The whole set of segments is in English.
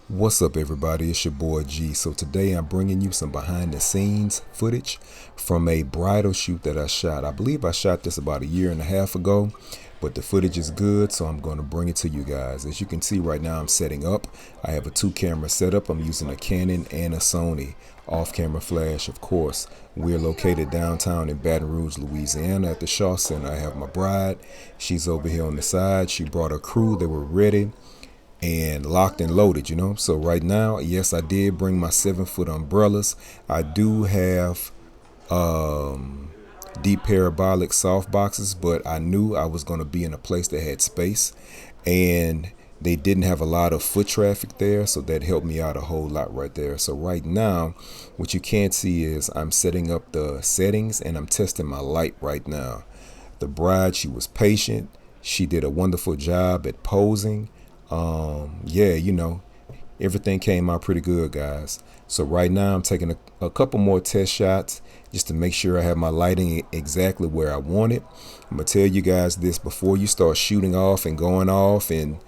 What's up, everybody? It's your boy G. So today I'm bringing you some behind the scenes footage from a bridal shoot that I shot. I believe I shot this about a year and a half ago, but the footage is good, so I'm going to bring it to you guys. As you can see right now, I'm setting up. I have a 2-camera setup. I'm using a Canon and a Sony off-camera flash, of course. We're located downtown in Baton Rouge, Louisiana at the Shaw Center. I have my bride. She's over here on the side. She brought her crew. They were ready and locked and loaded. So right now, yes, I did bring my 7-foot umbrellas. I do have deep parabolic soft boxes, but I knew I was going to be in a place that had space, and they didn't have a lot of foot traffic there, so that helped me out a whole lot right there. So right now, what you can't see is I'm setting up the settings and I'm testing my light right now. The bride, she was patient. She did a wonderful job at posing. Yeah, everything came out pretty good, guys. So right now I'm taking a couple more test shots just to make sure I have my lighting exactly where I want it. I'm gonna tell you guys this before you start shooting off and going off and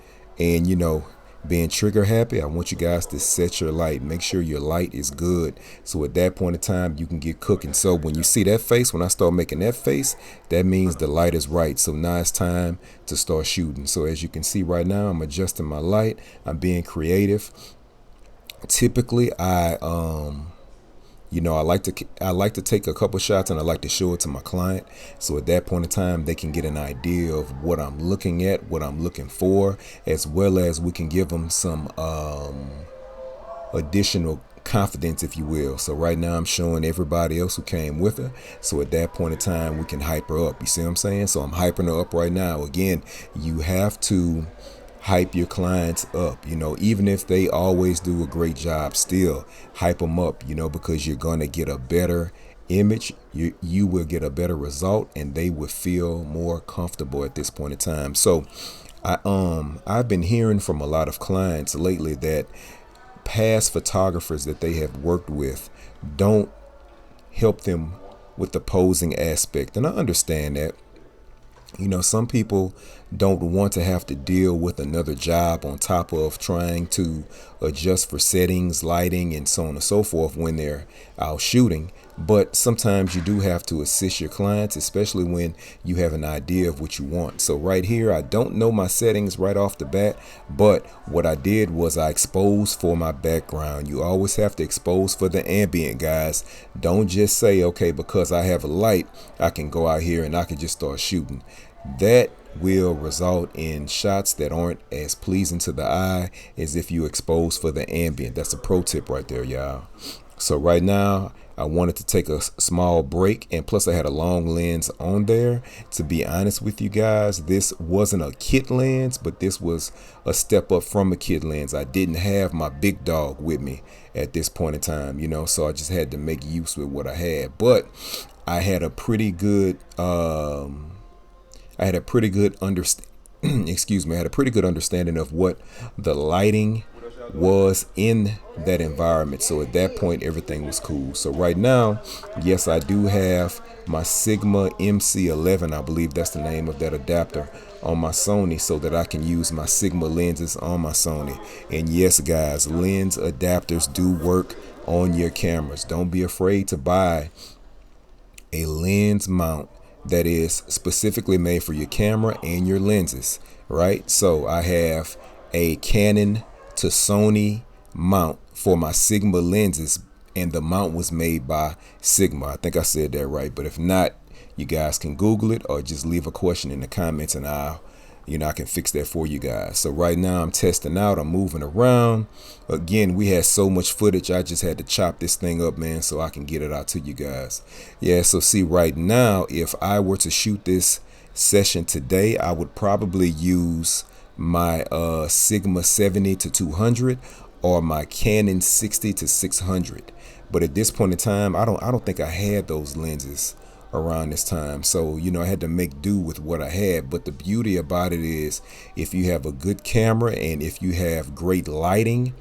being trigger happy. I want you guys to set your light. Make sure your light is good, so at that point in time you can get cooking. So when you see that face, when I start making that face, that means the light is right. So now it's time to start shooting. So as you can see right now, I'm adjusting my light. I'm being creative. Typically I like to take a couple shots and I like to show it to my client, so at that point in time they can get an idea of what I'm looking at, what I'm looking for, as well as we can give them some additional confidence, if you will. So right now I'm showing everybody else who came with her, so at that point in time we can hype her up. You see what I'm saying? So I'm hyping her up right now. Again, you have to hype your clients up, even if they always do a great job, still hype them up, because you're going to get a better image. You will get a better result, and they will feel more comfortable at this point in time. So I've been hearing from a lot of clients lately that past photographers that they have worked with don't help them with the posing aspect, and I understand that. Some people don't want to have to deal with another job on top of trying to adjust for settings, lighting, and so on and so forth when they're out shooting. But sometimes you do have to assist your clients, especially when you have an idea of what you want. So right here, I don't know my settings right off the bat, but what I did was I exposed for my background. You always have to expose for the ambient, guys. Don't just say, okay, because I have a light, I can go out here and I can just start shooting. That will result in shots that aren't as pleasing to the eye as if you expose for the ambient. That's a pro tip right there, y'all. So right now I wanted to take a small break, and plus I had a long lens on there. To be honest with you guys, this wasn't a kit lens, but this was a step up from a kit lens. I didn't have my big dog with me at this point in time, so I just had to make use with what I had. But I had a pretty good understanding of what the lighting was in that environment. So at that point, everything was cool. So right now, yes, I do have my Sigma MC11, I believe that's the name of that adapter, on my Sony, so that I can use my Sigma lenses on my Sony. And yes, guys, lens adapters do work on your cameras. Don't be afraid to buy a lens mount that is specifically made for your camera and your lenses, right? So I have a Canon to Sony mount for my Sigma lenses, and the mount was made by Sigma. I think I said that right, but if not, you guys can Google it or just leave a question in the comments and I can fix that for you guys. So right now I'm testing out, I'm moving around. Again, we had so much footage, I just had to chop this thing up, man, so I can get it out to you guys. Yeah, so see right now, if I were to shoot this session today, I would probably use my Sigma 70 to 200 or my Canon 60 to 600. But at this point in time, I don't think I had those lenses around this time, so I had to make do with what I had. But the beauty about it is, if you have a good camera and if you have great lighting,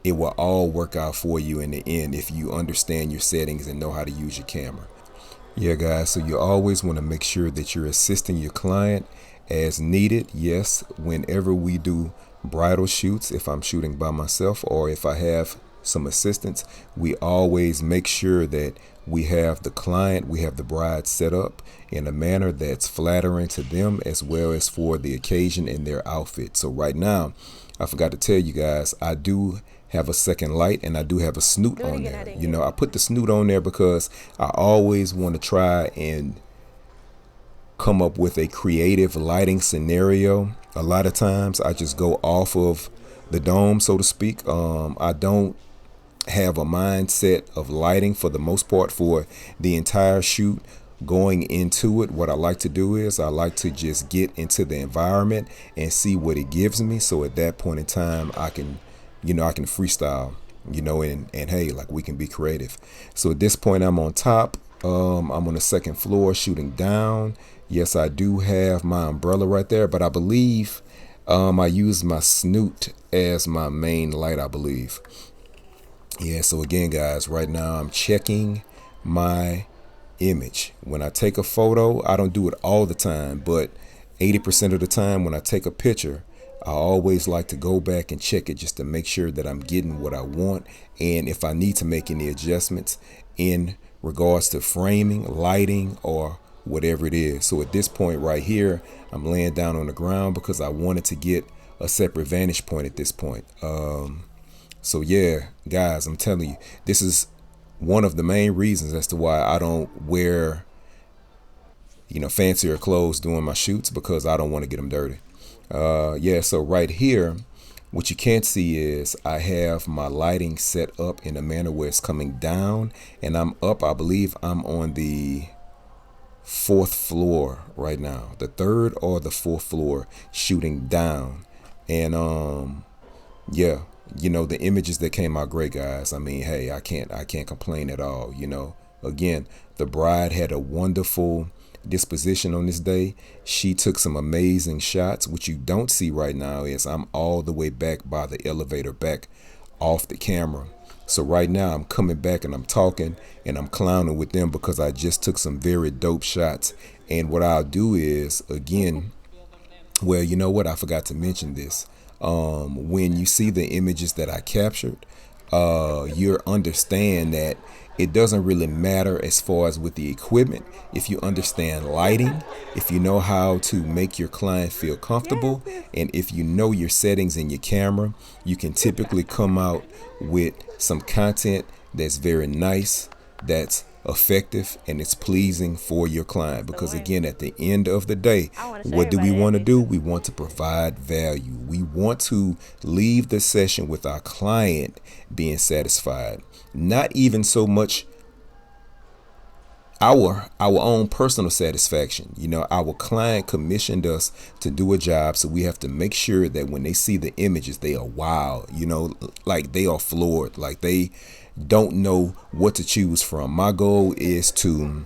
it will all work out for you in the end if you understand your settings and know how to use your camera. Yeah, guys, so you always want to make sure that you're assisting your client as needed. Yes, whenever we do bridal shoots, if I'm shooting by myself or if I have some assistance, we always make sure that we have the client, we have the bride set up in a manner that's flattering to them as well as for the occasion and their outfit. So right now, I forgot to tell you guys, I do have a second light and I do have a snoot on there. You know, I put the snoot on there because I always want to try and come up with a creative lighting scenario. A lot of times I just go off of the dome, so to speak. I don't have a mindset of lighting for the most part for the entire shoot. Going into it, what I like to do is I like to just get into the environment and see what it gives me. So at that point in time, I can freestyle, and hey, like, we can be creative. So at this point, I'm on top. I'm on the second floor shooting down. Yes, I do have my umbrella right there, but I believe I use my snoot as my main light, I believe. Yeah, so again, guys, right now I'm checking my image. When I take a photo, I don't do it all the time, but 80% of the time when I take a picture, I always like to go back and check it just to make sure that I'm getting what I want. And if I need to make any adjustments in regards to framing, lighting, or whatever it is. So at this point right here, I'm laying down on the ground because I wanted to get a separate vantage point at this point. So yeah, guys, I'm telling you, this is one of the main reasons as to why I don't wear, fancier clothes during my shoots, because I don't want to get them dirty. Yeah, so right here, what you can't see is I have my lighting set up in a manner where it's coming down, and I'm up. I believe I'm on the 4th floor right now, the 3rd or the 4th floor, shooting down. And yeah, the images that came out great, guys. I mean, hey, I can't complain at all. Again, the bride had a wonderful disposition on this day. She took some amazing shots. What you don't see right now is I'm all the way back by the elevator, back off the camera. So right now I'm coming back and I'm talking and I'm clowning with them because I just took some very dope shots. And what I'll do is, again, well, you know what? I forgot to mention this. When you see the images that I captured, you understand that it doesn't really matter as far as with the equipment. If you understand lighting, if you know how to make your client feel comfortable, and if you know your settings in your camera, you can typically come out with some content that's very nice, that's effective, and it's pleasing for your client. Because again, at the end of the day, what do we want to do? We want to provide value. We want to leave the session with our client being satisfied. Not even so much our own personal satisfaction. Our client commissioned us to do a job, so we have to make sure that when they see the images, they are wow, like they are floored, like they don't know what to choose from. My goal is to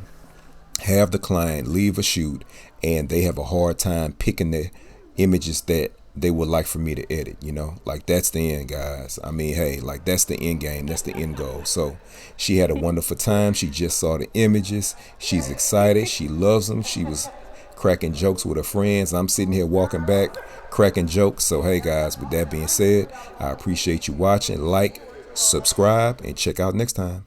have the client leave a shoot and they have a hard time picking the images that they would like for me to edit. Like, that's the end, guys. I mean, hey, like, that's the end game, that's the end goal. So she had a wonderful time. She just saw the images, she's excited, she loves them. She was cracking jokes with her friends. I'm sitting here walking back cracking jokes. So hey, guys, with that being said, I appreciate you watching. Like, subscribe, and check out next time.